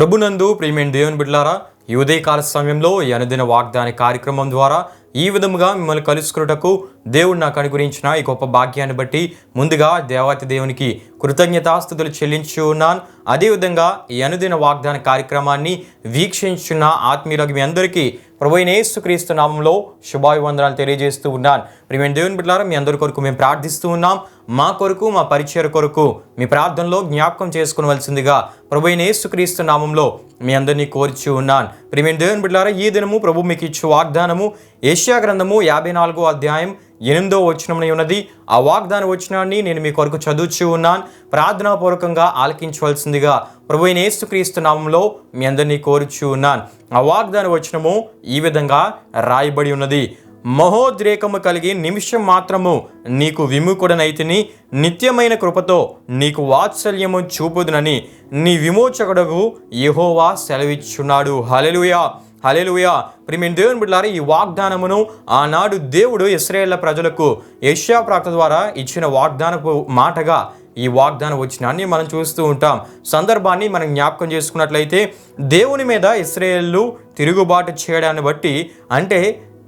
ప్రభునందు ప్రియమైన దేవుని బిడ్డలారా, ఈ ఉదయకాల సమయంలో ఈ అనుదిన వాగ్దాన కార్యక్రమం ద్వారా ఈ విధముగా మిమ్మల్ని కలుసుకున్నటకు దేవుడు నాకు అనుగ్రహించిన ఈ గొప్ప భాగ్యాన్ని బట్టి ముందుగా దేవాతి దేవునికి కృతజ్ఞతాస్తుతులు చెల్లించి ఉన్నాను. అదేవిధంగా ఈ అనుదిన వాగ్దాన కార్యక్రమాన్ని వీక్షించున్న ఆత్మీయులకు మీ అందరికీ ప్రభువైన యేసుక్రీస్తు నామంలో శుభాభివందనాలు తెలియజేస్తూ ఉన్నాను. ప్రియమైన దేవుని బిడ్డలారా, మీ అందరి కొరకు మేము ప్రార్థిస్తూ ఉన్నాం. మా కొరకు, మా పరిచయ కొరకు మీ ప్రార్థనలో జ్ఞాపకం చేసుకునవలసిందిగా ప్రభువైన యేసుక్రీస్తు నామంలో మీ అందరినీ కోరిచి ఉన్నాను. ప్రియమైన దేవుని బిడ్డలారా, ఈ దినము ప్రభు మీకు ఇచ్చే వాగ్దానము యెషయా గ్రంథము 54వ అధ్యాయం 8వ వచనంలో ఉన్నది. ఆ వాగ్దాన వచనాన్ని నేను మీ కొరకు చదువుచూ ఉన్నాను. ప్రార్థనాపూర్వకంగా ఆలకించవలసిందిగా ప్రభువైన యేసుక్రీస్తు నామంలో మీ అందరినీ కోరుచూ ఉన్నాను. ఆ వాగ్దాన వచనము ఈ విధంగా రాయబడి ఉన్నది. మహోద్రేకము కలిగి నిమిషం మాత్రము నీకు విముఖుడనైతిని, నిత్యమైన కృపతో నీకు వాత్సల్యము చూపుదునని నీ విమోచకుడగు యెహోవా సెలవిచ్చున్నాడు. హల్లెలూయా, హల్లెలూయా. ప్రియమైన దేవుని బిడ్డలారా, ఈ వాగ్దానమును ఆనాడు దేవుడు ఇశ్రాయేలు ప్రజలకు యెషయా ప్రవక్త ద్వారా ఇచ్చిన వాగ్దానపు మాటగా ఈ వాగ్దాన వచనాన్ని మనం చూస్తూ ఉంటాం. సందర్భాన్ని మనం జ్ఞాపకం చేసుకున్నట్లయితే దేవుని మీద ఇశ్రాయేలు తిరుగుబాటు చేయడాన్ని బట్టి, అంటే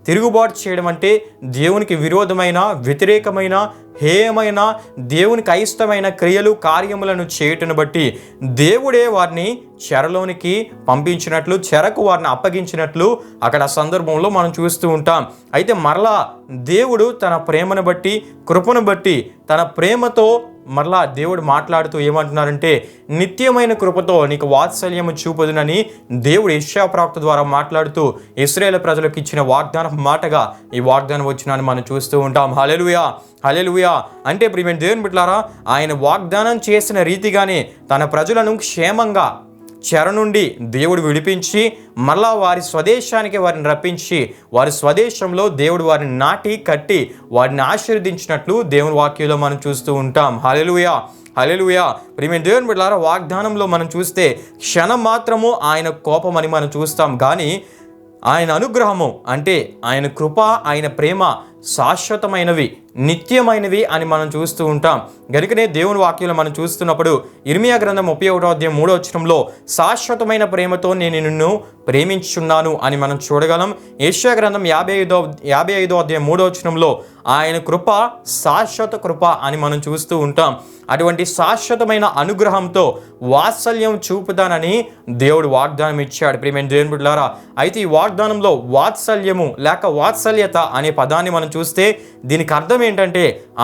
తిరుగుబాటు చేయడం అంటే దేవునికి విరోధమైన, వ్యతిరేకమైన, హేయమైన, దేవునికి అయిష్టమైన క్రియలు, కార్యములను చేయటను బట్టి దేవుడే వారిని చెరలోనికి పంపించినట్లు, చెరకు వారిని అప్పగించినట్లు అక్కడ సందర్భంలో మనం చూస్తూ ఉంటాం. అయితే మరలా దేవుడు తన ప్రేమను బట్టి, కృపను బట్టి, తన ప్రేమతో మరలా దేవుడు మాట్లాడుతూ ఏమంటున్నారంటే, నిత్యమైన కృపతో నీకు వాత్సల్యము చూపుదునని దేవుడు యెషయా ప్రవక్త ద్వారా మాట్లాడుతూ ఇశ్రాయేలు ప్రజలకు ఇచ్చిన వాగ్దాన మాటగా ఈ వాగ్దానం వచనాన్ని మనం చూస్తూ ఉంటాం. హల్లెలూయా, హల్లెలూయా. అంటే ప్రియమైన దేవుని బిడ్డలారా, ఆయన వాగ్దానం చేసిన రీతిగానే తన ప్రజలను క్షేమంగా చెర నుండి దేవుడు విడిపించి మళ్ళా వారి స్వదేశానికి వారిని రప్పించి, వారి స్వదేశంలో దేవుడు వారిని నాటి కట్టి వారిని ఆశీర్వదించినట్లు దేవుని వాక్యంలో మనం చూస్తూ ఉంటాం. హల్లెలూయా, హల్లెలూయా. ప్రియమైన దేవుని బిడ్డలారా, వాగ్దానంలో మనం చూస్తే క్షణం మాత్రము ఆయన కోపమని మనం చూస్తాం, కానీ ఆయన అనుగ్రహము అంటే ఆయన కృప, ఆయన ప్రేమ శాశ్వతమైనవి, నిత్యమైనవి అని మనం చూస్తూ ఉంటాం. గనుకనే దేవుని వాక్యంలో మనం చూస్తున్నప్పుడు ఇర్మియా గ్రంథం 31వ అధ్యాయం 3వ వచనంలో శాశ్వతమైన ప్రేమతో నేను నిన్ను ప్రేమించున్నాను అని మనం చూడగలం. యెషయా గ్రంథం 55వ అధ్యాయం 3వ వచనంలో ఆయన కృప శాశ్వత కృప అని మనం చూస్తూ ఉంటాం. అటువంటి శాశ్వతమైన అనుగ్రహంతో వాత్సల్యం చూపుతానని దేవుడు వాగ్దానం ఇచ్చాడు. ప్రియమైన దేవుని బిడ్డలారా, అయితే ఈ వాగ్దానంలో వాత్సల్యము లేక వాత్సల్యత అనే పదాన్ని మనం చూస్తే దీనికి అర్థం ఏంటంటే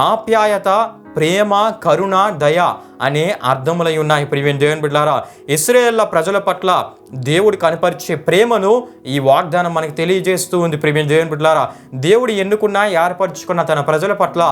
ఆప్యాయత, ప్రేమ, కరుణ, దయ అనే అర్థములై ఉన్నాయి. ప్రియమైన దేవుని బిడ్డలారా, ఇశ్రాయేలు ప్రజల పట్ల దేవుడు కనపరిచే ప్రేమను ఈ వాగ్దానం మనకు తెలియజేస్తూ ఉంది. ప్రియమైన దేవుని బిడ్డలారా, దేవుడు ఎన్నుకున్న, ఏర్పరచుకున్న తన ప్రజల పట్ల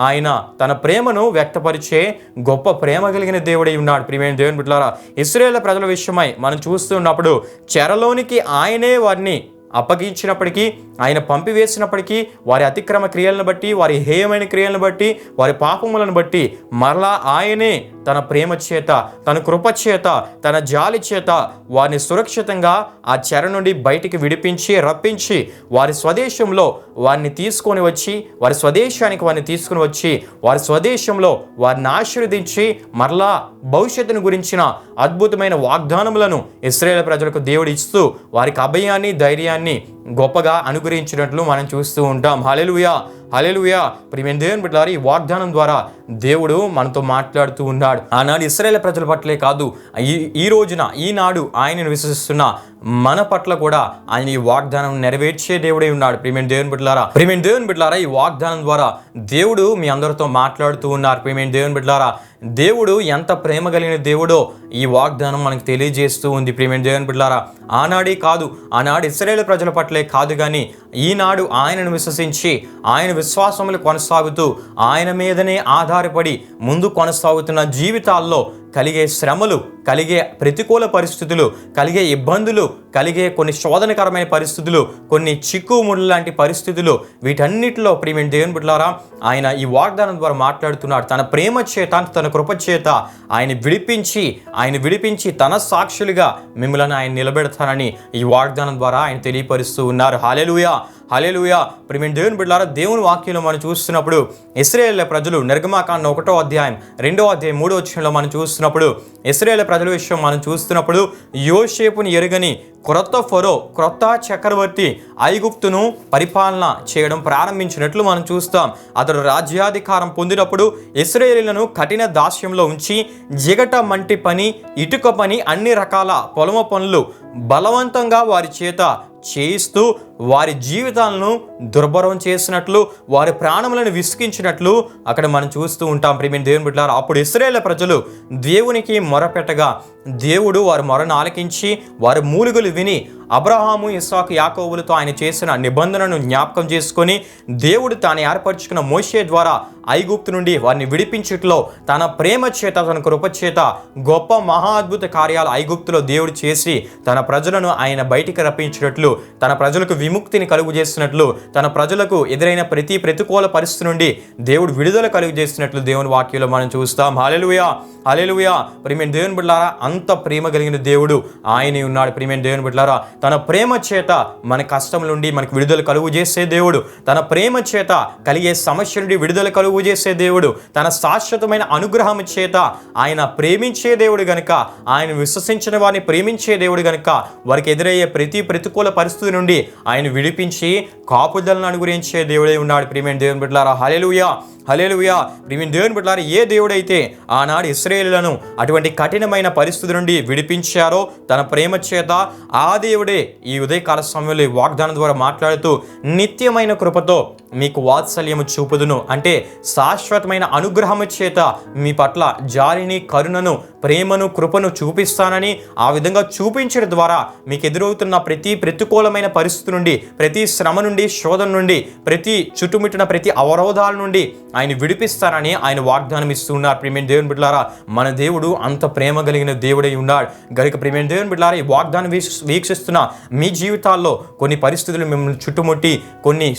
ఆయన తన ప్రేమను వ్యక్తపరిచే గొప్ప ప్రేమ కలిగిన దేవుడై ఉన్నాడు. ప్రియమైన దేవుని బిడ్డలారా, ఇశ్రాయేలు ప్రజల విషయమై మనం చూస్తున్నప్పుడు చెరలోనికి ఆయనే వారిని అప్పగించినప్పటికీ, ఆయన పంపివేసినప్పటికీ, వారి అతిక్రమ క్రియలను బట్టి, వారి హేయమైన క్రియలను బట్టి, వారి పాపములను బట్టి మరలా ఆయనే తన ప్రేమ చేత, తన కృప చేత, తన జాలి చేత వారిని సురక్షితంగా ఆ చెర నుండి బయటికి విడిపించి, రప్పించి వారి స్వదేశంలో వారిని తీసుకొని వచ్చి, వారి స్వదేశానికి వారిని తీసుకుని వచ్చి, వారి స్వదేశంలో వారిని ఆశీర్వదించి మరలా భవిష్యత్తును గురించిన అద్భుతమైన వాగ్దానములను ఇశ్రాయేలు ప్రజలకు దేవుడు ఇస్తూ వారికి అభయాన్ని, ధైర్యాన్ని గొప్పగా అనుగ్రహించినట్లు మనం చూస్తూ ఉంటాం. హల్లెలూయా, హల్లెలూయా. ప్రియమైన దేవుని బిడ్డలారా, ఈ వాగ్దానం ద్వారా దేవుడు మనతో మాట్లాడుతూ ఉన్నాడు. ఆనాడు ఇశ్రాయేలు ప్రజల పట్లే కాదు, ఈ రోజున, ఈనాడు ఆయనను విశ్వసిస్తున్న మన పట్ల కూడా ఆయన ఈ వాగ్దానం నెరవేర్చే దేవుడై ఉన్నాడు. ప్రియమైన దేవుని బిడ్డలారా, ఈ వాగ్దానం ద్వారా దేవుడు మీ అందరితో మాట్లాడుతూ ఉన్నారు. ప్రియమైన దేవుని బిడ్డలారా, దేవుడు ఎంత ప్రేమ కలిగిన దేవుడో ఈ వాగ్దానం మనకు తెలియజేస్తూ ఉంది. ప్రియమైన దేవుని బిడ్డలారా, ఆనాడే కాదు, ఆనాడు ఇశ్రాయేలు ప్రజల పట్లే కాదు, కానీ ఈనాడు ఆయనను విశ్వసించి ఆయన విశ్వాసములు కొనసాగుతూ ఆయన మీదనే ఆధారపడి ముందు కొనసాగుతున్న జీవితాల్లో కలిగే శ్రమలు, కలిగే ప్రతికూల పరిస్థితులు, కలిగే ఇబ్బందులు, కలిగే కొన్ని శోధనకరమైన పరిస్థితులు, కొన్ని చిక్కుముళ్ళు లాంటి పరిస్థితులు, వీటన్నిటిలో ప్రియమైన దేవుని బిడ్డలారా ఆయన ఈ వాగ్దానం ద్వారా మాట్లాడుతున్నాడు. తన ప్రేమ చేత, తన కృప చేత ఆయన విడిపించి తన సాక్షులుగా మిమ్మల్ని ఆయన నిలబెడతానని ఈ వాగ్దానం ద్వారా ఆయన తెలియపరుస్తూ ఉన్నారు. హల్లెలూయా, హల్లెలూయా. ప్రియమైన దేవుని బిడ్డలారా, దేవుని వాక్యంలో మనం చూస్తున్నప్పుడు ఇశ్రాయేలు ప్రజలు నిర్గమాకాండం 1వ అధ్యాయం 2వ అధ్యాయం 3వ వచనంలో మనం చూస్తున్నప్పుడు ఇశ్రాయేలు ప్రజల విషయం మనం చూస్తున్నప్పుడు యోసేపుని ఎరుగని క్రొత్త ఫరో, క్రొత్త చక్రవర్తి ఐగుప్తును పరిపాలన చేయడం ప్రారంభించినట్లు మనం చూస్తాం. అతడు రాజ్యాధికారం పొందినప్పుడు ఇశ్రాయేలీయులను కఠిన దాస్యంలో ఉంచి జిగట మంటి పని, ఇటుక పని, అన్ని రకాల పొలమ పనులు బలవంతంగా వారి చేత చేయిస్తూ వారి జీవితాలను దుర్భరం చేసినట్లు, వారి ప్రాణములను విసిగించినట్లు అక్కడ మనం చూస్తూ ఉంటాం. ప్రియమైన దేవుని బిడ్డలారా, అప్పుడు ఇశ్రాయేలు ప్రజలు దేవునికి మొరపెట్టగా దేవుడు వారి మొరను ఆలకించి వారి మూలుగులు విని అబ్రహాము, ఇస్సాకు, యాకోబులతో ఆయన చేసిన నిబంధనను జ్ఞాపకం చేసుకొని దేవుడు తాను ఏర్పరచుకున్న మోషే ద్వారా ఐగుప్తు నుండి వారిని విడిపించుట్లో తన ప్రేమ చేత, తన కృప చేత గొప్ప మహా అద్భుత కార్యాలు ఐగుప్తులో దేవుడు చేసి తన ప్రజలను ఆయన బయటికి రప్పించినట్లు, తన ప్రజలకు విముక్తిని కలుగు చేసినట్లు, తన ప్రజలకు ఎదురైన ప్రతి ప్రతికూల పరిస్థితి నుండి దేవుడు విడుదల కలుగు చేసినట్లు దేవుని వాక్యంలో మనం చూస్తాం. హల్లెలూయా, హల్లెలూయా. ప్రియమైన దేవుని బిడ్డలారా, అంత ప్రేమ కలిగిన దేవుడు ఆయనే ఉన్నాడు. ప్రియమైన దేవుని బిడ్డలారా, తన ప్రేమ చేత మన కష్టం నుండి మనకు విడుదల కలుగు చేసే దేవుడు, తన ప్రేమ చేత కలిగే సమస్య నుండి విడుదల కలుగు చేసే దేవుడు, తన శాశ్వతమైన అనుగ్రహం చేత ఆయన ప్రేమించే దేవుడు గనుక, ఆయన విశ్వసించిన వారిని ప్రేమించే దేవుడు గనుక వారికి ఎదురయ్యే ప్రతి ప్రతికూల పరిస్థితి నుండి ఆయన విడిపించి కాపుదలను అనుగ్రహించే దేవుడే ఉన్నాడు. ప్రియమైన దేవుని బిడ్డలారా, హల్లెలూయా, హల్లెలూయా. ప్రియమైన దేవుని బిడ్డలారా, ఏ దేవుడైతే ఆనాడు ఇశ్రాయేలులను అటువంటి కఠినమైన పరిస్థితి నుండి విడిపించారో తన ప్రేమ చేత, ఆ దేవుడే ఈ ఉదయకాల సమయంలో వాగ్దానం ద్వారా మాట్లాడుతూ నిత్యమైన కృపతో మీకు వాత్సల్యము చూపుదును, అంటే శాశ్వతమైన అనుగ్రహము చేత మీ పట్ల జాలిని, కరుణను, ప్రేమను, కృపను చూపిస్తానని, ఆ విధంగా చూపించడం ద్వారా మీకు ఎదురవుతున్న ప్రతి ప్రతికూలమైన పరిస్థితి నుండి, ప్రతి శ్రమ నుండి, శోధన నుండి, ప్రతి చుట్టుముట్టిన ప్రతి అవరోధాల నుండి ఆయన విడిపిస్తానని ఆయన వాగ్దానం ఇస్తున్నారు. ప్రియమైన దేవుని బిడ్డలారా, మన దేవుడు అంత ప్రేమ కలిగిన దేవుడై ఉన్నాడు గనుక ప్రియమైన దేవుని బిడ్డలారా, ఈ వాగ్దానం వీక్షిస్తున్న మీ జీవితాల్లో కొన్ని పరిస్థితులు మిమ్మల్ని చుట్టుముట్టి, కొన్ని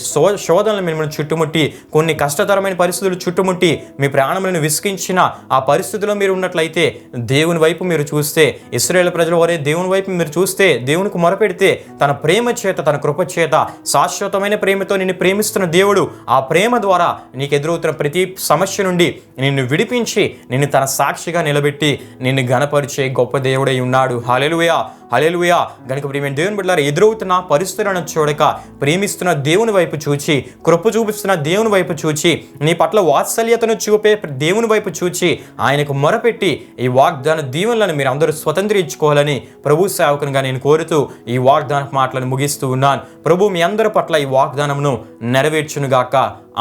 శోధనలు మిమ్మల్ని చుట్టుముట్టి, కొన్ని కష్టతరమైన పరిస్థితులు చుట్టుముట్టి మీ ప్రాణములను విసిగించిన ఆ పరిస్థితిలో మీరు ఉన్నట్లయితే దేవుని వైపు మీరు చూస్తే, ఇశ్రాయేలు ప్రజల వారే దేవుని వైపు మీరు చూస్తే, దేవునికి మొరపెడితే తన ప్రేమ చేత, తన కృప చేత, శాశ్వతమైన ప్రేమతో నిన్ను ప్రేమిస్తున్న దేవుడు ఆ ప్రేమ ద్వారా నీకు ఎదురవుతున్న ప్రతి సమస్య నుండి నిన్ను విడిపించి నిన్ను తన సాక్షిగా నిలబెట్టి నిన్ను ఘనపరిచే గొప్ప దేవుడై ఉన్నాడు. హల్లెలూయా, హల్లెలూయా. గనుక ప్రియమైన దేవుని బిడ్డలారా, ఎదురవుతున్న పరిస్థితులను చూడక ప్రేమిస్తున్న దేవుని వైపు చూచి, కృప చూపిస్తున్న దేవుని వైపు చూచి, నీ పట్ల వాత్సల్యతను చూపే దేవుని వైపు చూచి ఆయనకు మొరపెట్టి ఈ వాగ్దాన దీవెనలను మీరు అందరూ స్వతంత్రించుకోవాలని ప్రభు సేవకునిగా నేను కోరుతూ ఈ వాగ్దాన మాటలను ముగిస్తూ ఉన్నాను. ప్రభు మీ అందరి పట్ల ఈ వాగ్దానమును నెరవేర్చునుగాక.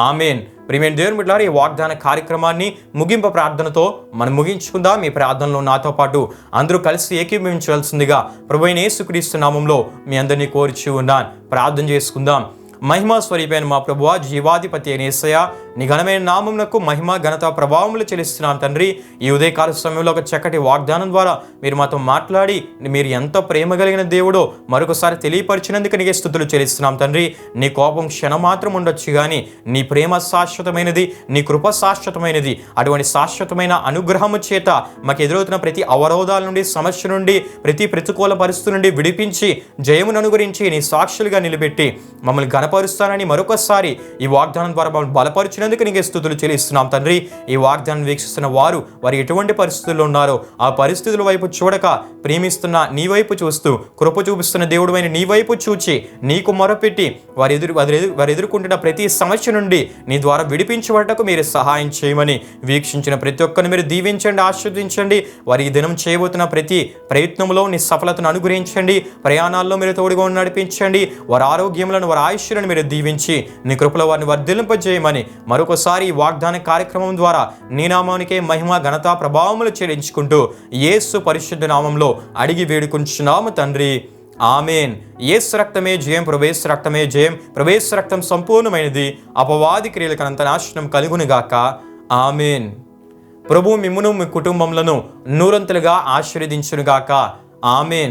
ఆమేన్. ప్రియమైన దేవుని బిడ్డలారా, ఈ వాగ్దాన కార్యక్రమాన్ని ముగింపు ప్రార్థనతో మనం ముగించుకుందాం. మీ ప్రార్థనలో నాతో పాటు అందరూ కలిసి ఏకీభవించవలసిందిగా ప్రభువైన యేసుక్రీస్తు నామంలో మీ అందరినీ కోరుచూ ఉన్నాను. ప్రార్థన చేసుకుందాం. మహిమా స్వరూపైన మా ప్రభువా, జీవాధిపతి అయిన యేసయ్యా, నీ ఘనమైన నామమునకు మహిమ, ఘనత, ప్రభావములు చెల్లిస్తున్నాం తండ్రి. ఈ ఉదయకాల సమయంలో ఒక చక్కటి వాగ్దానం ద్వారా మీరు మాతో మాట్లాడి మీరు ఎంత ప్రేమ కలిగిన దేవుడో మరొకసారి తెలియపరిచినందుకు నీకే స్తుతులు చెల్లిస్తున్నాం తండ్రి. నీ కోపం క్షణం మాత్రం ఉండొచ్చు కానీ నీ ప్రేమ శాశ్వతమైనది, నీ కృప శాశ్వతమైనది. అటువంటి శాశ్వతమైన అనుగ్రహము చేత మాకు ఎదురవుతున్న ప్రతి అవరోధాల నుండి, సమస్య నుండి, ప్రతి ప్రతికూల పరిస్థితి నుండి విడిపించి జయమును అనుగ్రహించి నీ సాక్షులుగా నిలబెట్టి మమ్మల్ని ఘనపరుస్తానని మరొకసారి ఈ వాగ్దానం ద్వారా మమ్మల్ని బలపరిచినందుకు నీకే స్తుతులు చెల్లిస్తున్నాం తండ్రి. ఈ వాగ్దానం వీక్షిస్తున్న వారు ఎటువంటి పరిస్థితుల్లో ఉన్నారో ఆ పరిస్థితుల వైపు చూడక ప్రేమిస్తున్న నీ వైపు చూస్తూ, కృప చూపిస్తున్న దేవుడైన నీ వైపు చూచి నీకు మొరపెట్టి వారు ఎదుర్కొంటున్న ప్రతి సమస్య నుండి నీ ద్వారా విడిపించబడటకు మీరు సహాయం చేయమని వీక్షించిన ప్రతి ఒక్కరిని మీరు దీవించండి, ఆశీర్వదించండి. వారి ఈ దినం చేయబోతున్న ప్రతి ప్రయత్నంలో నీ సఫలతను అనుగ్రహించండి. ప్రయాణాల్లో మీరు తోడుగా నడిపించండి. వారి ఆరోగ్యములను, వారి ఆయుష్లను మీరు దీవించి నీ కృపలో వారిని వర్ధిల్లింపజేయమని మరొకసారి ఈ వాగ్దాన కార్యక్రమం ద్వారా నీ నామానికే మహిమ, ఘనత, ప్రభావములు చెల్లించుకుంటూ యేసు పరిశుద్ధ నామంలో అడిగి వేడుకుంటున్నాము తండ్రి. ఆమేన్. యేసు రక్తమే జయం, ప్రవేశ రక్తమే జయం, ప్రవేశ రక్తం సంపూర్ణమైనది, అపవాది క్రియలకు అంత నాశనం కలుగునుగాక. ఆమేన్. ప్రభు మిమ్మును మీ కుటుంబములను నూరంతలుగా ఆశీర్వదించునుగాక. ఆమేన్.